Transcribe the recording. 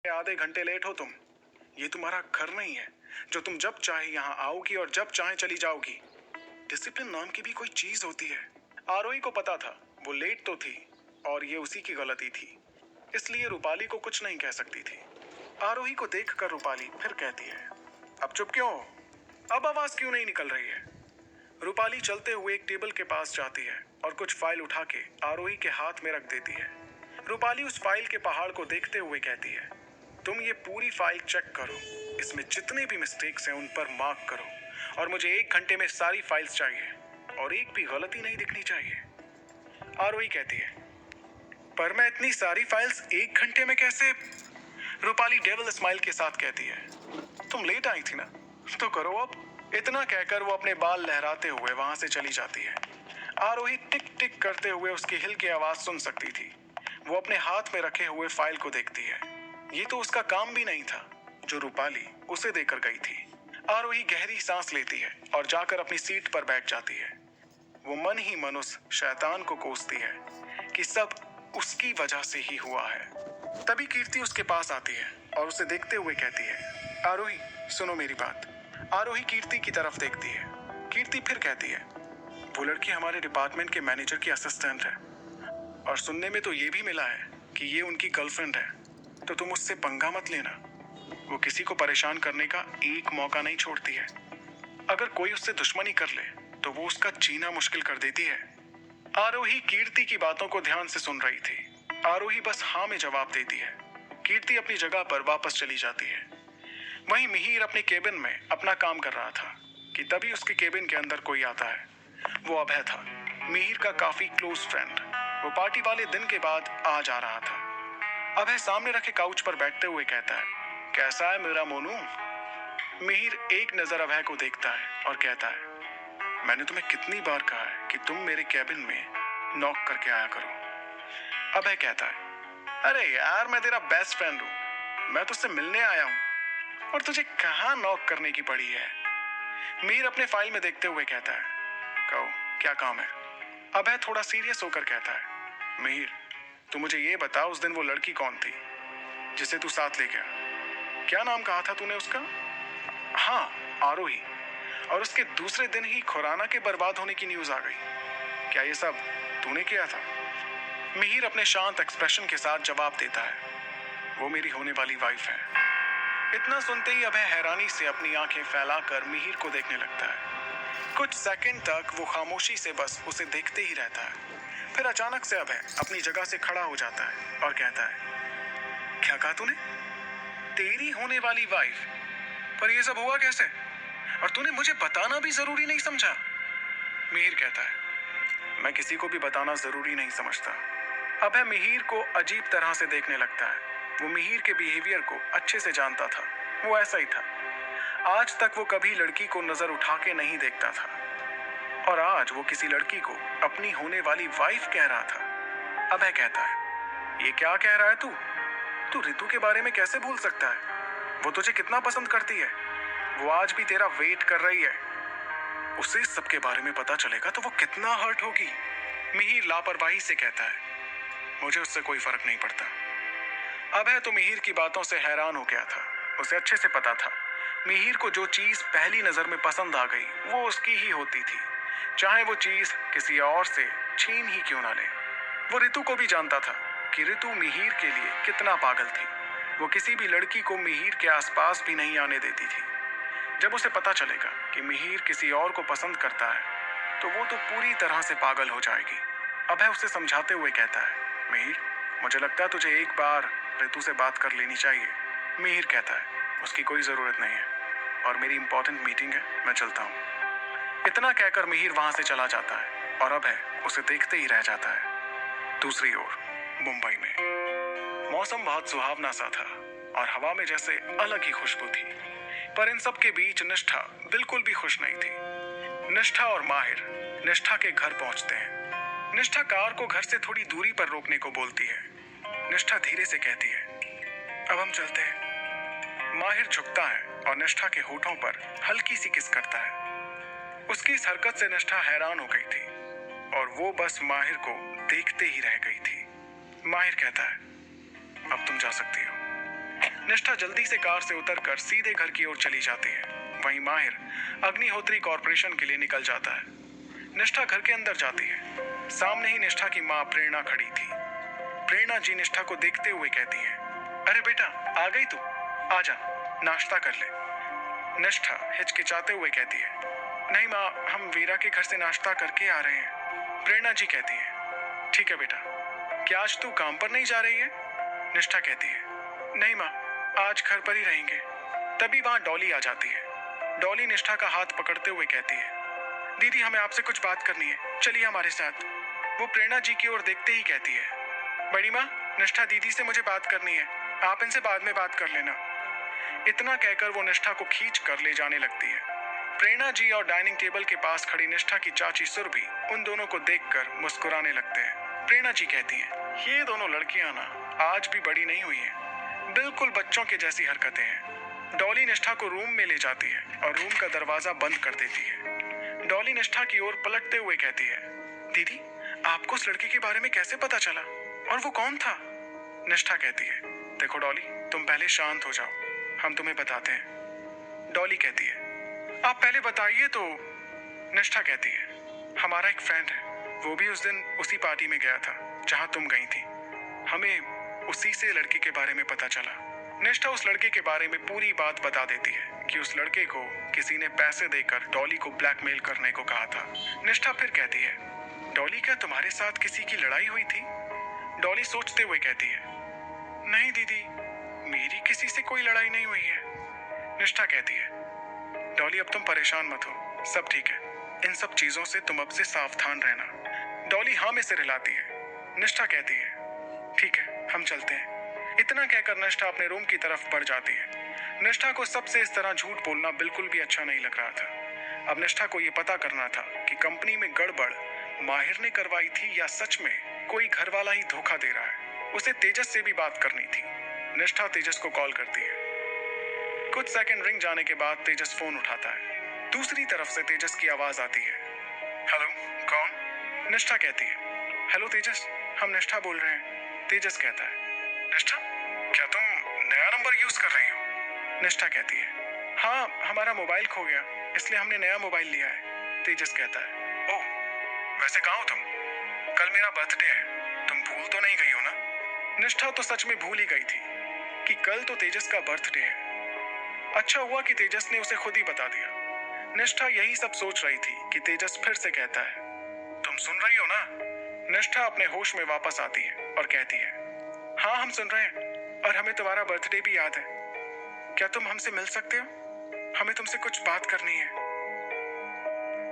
आधे घंटे लेट हो तुम। ये तुम्हारा घर नहीं है जो तुम जब चाहे यहाँ आओगी और जब चाहे चली जाओगी। डिसिप्लिन नाम की भी कोई चीज होती है। आरोही को पता था वो लेट तो थी और ये उसी की गलती थी, इसलिए रूपाली को कुछ नहीं कह सकती थी। आरोही को देखकर रूपाली फिर कहती है, अब चुप क्यों हो? अब आवाज क्यों नहीं निकल रही है? रूपाली चलते हुए एक टेबल के पास जाती है और कुछ फाइल उठा के आरोही के हाथ में रख देती है। रूपाली उस फाइल के पहाड़ को देखते हुए कहती है, तुम ये पूरी फाइल चेक करो, इसमें जितने भी मिस्टेक्स हैं उन पर मार्क करो और मुझे 1 घंटे में सारी फाइल्स चाहिए और एक भी गलती नहीं दिखनी चाहिए। आरोही कहती है, पर मैं इतनी सारी फाइल्स 1 घंटे में कैसे? रूपाली डेविल स्माइल के साथ कहती है, तुम लेट आई थी ना, तो करो अब। इतना कहकर वो अपने बाल लहराते हुए वहां से चली जाती है। आरोही टिक टिक करते हुए उसकी हिल की आवाज सुन सकती थी। वो अपने हाथ में रखे हुए फाइल को देखती है। ये तो उसका काम भी नहीं था जो रूपाली उसे देकर गई थी। आरोही गहरी सांस लेती है और जाकर अपनी सीट पर बैठ जाती है। वो मन ही मन उस शैतान को कोसती है कि सब उसकी वजह से ही हुआ है। तभी कीर्ति उसके पास आती है और उसे देखते हुए कहती है, आरोही सुनो मेरी बात। आरोही कीर्ति की तरफ देखती है। कीर्ति फिर कहती है, वो लड़की हमारे डिपार्टमेंट के मैनेजर की असिस्टेंट है और सुनने में तो ये भी मिला है कि ये उनकी गर्लफ्रेंड है, तो तुम उससे पंगा मत लेना। वो किसी को परेशान करने का एक मौका नहीं छोड़ती है। अगर कोई उससे दुश्मनी कर ले तो वो उसका जीना मुश्किल कर देती है। आरोही कीर्ति की बातों को ध्यान से सुन रही थी। आरोही बस हाँ में जवाब देती है। कीर्ति अपनी जगह पर वापस चली जाती है। वहीं मिहिर अपने केबिन में अपना काम कर रहा था कि तभी उसके केबिन के अंदर कोई आता है। वो अभय था, मिहिर का काफी क्लोज फ्रेंड। वो पार्टी वाले दिन के बाद आ जा रहा था। अभय सामने रखे काउच पर बैठते हुए कहता है, कैसा है मेरा मोनू? मिहिर एक नजर अभय को देखता है और कहता है, मैंने तुम्हें कितनी बार कहा है कि तुम मेरे कैबिन में नॉक करके आया करो। अभय कहता है, अरे यार मैं तेरा बेस्ट फ्रेंड हूँ, मैं तुझसे मिलने आया हूँ और तुझे कहाँ नॉक करने की पड़ी है? मिहिर अपने फाइल में देखते हुए कहता है, कहो क्या काम है? अभय थोड़ा सीरियस होकर कहता है, मिहिर तू मुझे ये बता, उस दिन वो लड़की कौन थी जिसे तू साथ ले गया? क्या नाम कहा था तूने उसका? हाँ, आरोही। और उसके दूसरे दिन ही खुराना के बर्बाद होने की न्यूज आ गई। क्या ये सब तूने किया था? मिहिर अपने शांत एक्सप्रेशन के साथ जवाब देता है, वो मेरी होने वाली वाइफ है। इतना सुनते ही अभय हैरानी से अपनी आंखें फैलाकर मिहिर को देखने लगता है। कुछ सेकंड तक वो खामोशी से बस उसे देखते ही रहता है। फिर अचानक से अभय अपनी जगह से खड़ा हो जाता है और कहता है, क्या कहा तूने? तेरी होने वाली वाइफ? पर ये सब हुआ कैसे? और तूने मुझे बताना भी जरूरी नहीं समझा? मिहिर कहता है, मैं किसी को भी बताना जरूरी नहीं समझता। अभय मिहिर को अजीब तरह से देखने लगता है। वो मिहिर के बिहेवियर को अच्छे से जानता था। वो ऐसा ही था। आज तक वो कभी लड़की को नजर उठा के नहीं देखता था और आज वो किसी लड़की को अपनी होने वाली वाइफ कह रहा था। अभय कहता है, ये क्या कह रहा है तू? तू रितु के बारे में कैसे भूल सकता है? वो तुझे कितना पसंद करती है। वो आज भी तेरा वेट कर रही है। उसे इस सब के बारे में पता चलेगा तो वो कितना हर्ट होगी। मिहिर लापरवाही से कहता है, मुझे उससे कोई फर्क नहीं पड़ता। अभय तो मिहिर की बातों से हैरान हो गया था। उसे अच्छे से पता था मिहिर को जो चीज पहली नजर में पसंद आ गई वो उसकी ही होती थी, चाहे वो चीज किसी और से छीन ही क्यों ना ले। वो रितु को भी जानता था कि रितु मिहिर के लिए कितना पागल थी। वो किसी भी लड़की को मिहिर के आसपास भी नहीं आने देती थी। जब उसे पता चलेगा कि मिहिर किसी और को पसंद करता है तो वो तो पूरी तरह से पागल हो जाएगी। अभय उसे समझाते हुए कहता है, मिहिर मुझे लगता है तुझे एक बार रितु से बात कर लेनी चाहिए। मिहिर कहता है, उसकी कोई जरूरत नहीं है और मेरी इंपॉर्टेंट मीटिंग है, मैं चलता हूँ। इतना कहकर मिहिर वहां से चला जाता है और अभय उसे देखते ही रह जाता है। दूसरी ओर मुंबई में मौसम बहुत सुहावना सा था और हवा में जैसे अलग ही खुशबू थी। पर इन सब के बीच निष्ठा बिल्कुल भी खुश नहीं थी। निष्ठा और माहिर निष्ठा के घर पहुंचते हैं। निष्ठा कार को घर से थोड़ी दूरी पर रोकने को बोलती है। निष्ठा धीरे से कहती है, अब हम चलते हैं। माहिर झुकता है और निष्ठा के होठों पर हल्की सी किस करता है। उसकी इस हरकत से निष्ठा हैरान हो गई थी और वो बस माहिर को देखते ही रह गई थी। माहिर कहता है, अब तुम जा सकती हो। निष्ठा जल्दी से कार से उतरकर सीधे घर की ओर चली जाती है। वहीं माहिर अग्निहोत्री कॉरपोरेशन के लिए निकल जाता है। निष्ठा घर के अंदर जाती है। सामने ही निष्ठा की माँ प्रेरणा खड़ी थी। प्रेरणा जी निष्ठा को देखते हुए कहती हैं, अरे बेटा, आ गई तू, आजा, नाश्ता कर ले। निष्ठा हिचकिचाते हुए कहती है, नहीं माँ, हम वीरा के घर से नाश्ता करके आ रहे हैं। प्रेरणा जी कहती है, ठीक है बेटा, क्या आज तू काम पर नहीं जा रही है? निष्ठा कहती है, नहीं माँ, आज घर पर ही रहेंगे। तभी वहां डॉली आ जाती है। डॉली निष्ठा का हाथ पकड़ते हुए कहती है, दीदी, हमें आपसे कुछ बात करनी है, चलिए हमारे साथ। वो प्रेरणा जी की ओर देखते ही कहती है, बड़ी माँ, निष्ठा दीदी से मुझे बात करनी है, आप इनसे बाद में बात कर लेना। इतना कहकर वो निष्ठा को खींच कर ले जाने लगती है। प्रेरणा जी और डाइनिंग टेबल के पास खड़ी निष्ठा की चाची सुरभि उन दोनों को देखकर मुस्कुराने लगते हैं। प्रेरणा जी कहती हैं, ये दोनों लड़कियां ना आज भी बड़ी नहीं हुई हैं, बिल्कुल बच्चों के जैसी हरकतें हैं। डॉली निष्ठा को रूम में ले जाती है और रूम का दरवाजा बंद कर देती है। डॉली निष्ठा की ओर पलटते हुए कहती है, दीदी, आपको उस लड़के के बारे में कैसे पता चला, और वो कौन था? निष्ठा कहती है, देखो डॉली, तुम पहले शांत हो जाओ, हम तुम्हें बताते हैं। डॉली कहती है, आप पहले बताइए तो। निष्ठा कहती है, हमारा एक फ्रेंड है, वो भी उस दिन उसी पार्टी में गया था जहां तुम गई थी। हमें उसी से लड़के के बारे में पता चला। निष्ठा उस लड़के के बारे में पूरी बात बता देती है कि उस लड़के को किसी ने पैसे देकर डॉली को ब्लैकमेल करने को कहा था। निष्ठा फिर कहती है, डॉली, क्या तुम्हारे साथ किसी की लड़ाई हुई थी? डॉली सोचते हुए कहती है, नहीं दीदी, मेरी किसी से कोई लड़ाई नहीं हुई है। निष्ठा कहती है, डॉली, अब तुम परेशान मत हो, सब ठीक है। इन सब चीजों से तुम अब से सावधान रहना। डॉली हाँ में सिर हिलाती है। निष्ठा कहती है, ठीक है, हम चलते हैं। इतना कहकर निष्ठा अपने रूम की तरफ बढ़ जाती है। निष्ठा को सबसे इस तरह झूठ बोलना बिल्कुल भी अच्छा नहीं लग रहा था। अब निष्ठा को यह पता करना था कि कंपनी में गड़बड़ माहिर ने करवाई थी या सच में कोई घर वाला ही धोखा दे रहा है। उसे तेजस से भी बात करनी थी। निष्ठा तेजस को कॉल करती है। कुछ सेकंड रिंग जाने के बाद तेजस फोन उठाता है। दूसरी तरफ से तेजस की आवाज आती है, हेलो, कौन? निष्ठा कहती है, हेलो तेजस, हम निष्ठा बोल रहे हैं। तेजस कहता है, निष्ठा, क्या तुम नया नंबर यूज कर रही हो? निष्ठा कहती है, हाँ, हमारा मोबाइल खो गया, इसलिए हमने नया मोबाइल लिया है। तेजस कहता है, ओह, वैसे कहाँ हो तुम? कल मेरा बर्थडे है, तुम भूल तो नहीं गई हो ना? निष्ठा तो सच में भूल ही गई थी कि कल तो तेजस का बर्थडे है। अच्छा हुआ कि तेजस ने उसे खुद ही बता दिया। निष्ठा यही सब सोच रही थी कि तेजस फिर से कहता है, तुम सुन रही हो ना? निष्ठा अपने होश में वापस आती है और कहती है, हाँ, हम सुन रहे हैं, और हमें तुम्हारा बर्थडे भी याद है। क्या तुम हमसे मिल सकते हो? हमें तुमसे कुछ बात करनी है।